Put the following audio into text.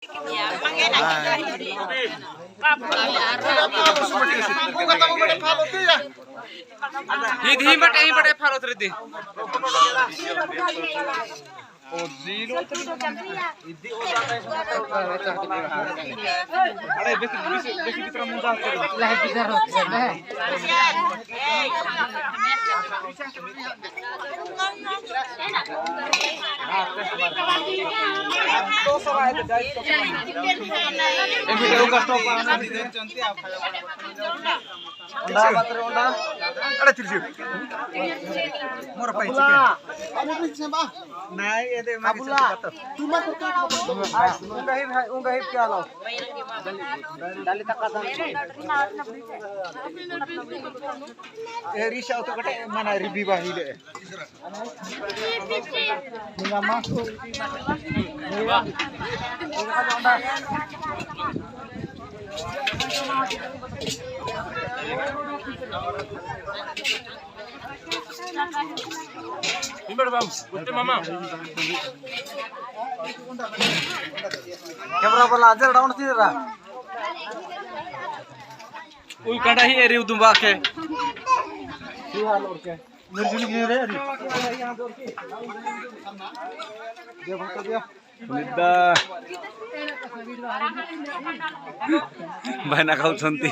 Hindi bate farot redi. Onda battery onda. Ada tirju. Mora pai chicken. Nahi ede magi chatti bato. Unga hip kya lo? Dali takasan. Risha auto kate mana ribi bahile. Ninga masuk. Onda. Camera bala ajar down sini ra. Ui kada hi eri udumba ke. Sial orke. Nurjuni gini re ari. Dia bangka dia. Nida. Bana kausanti.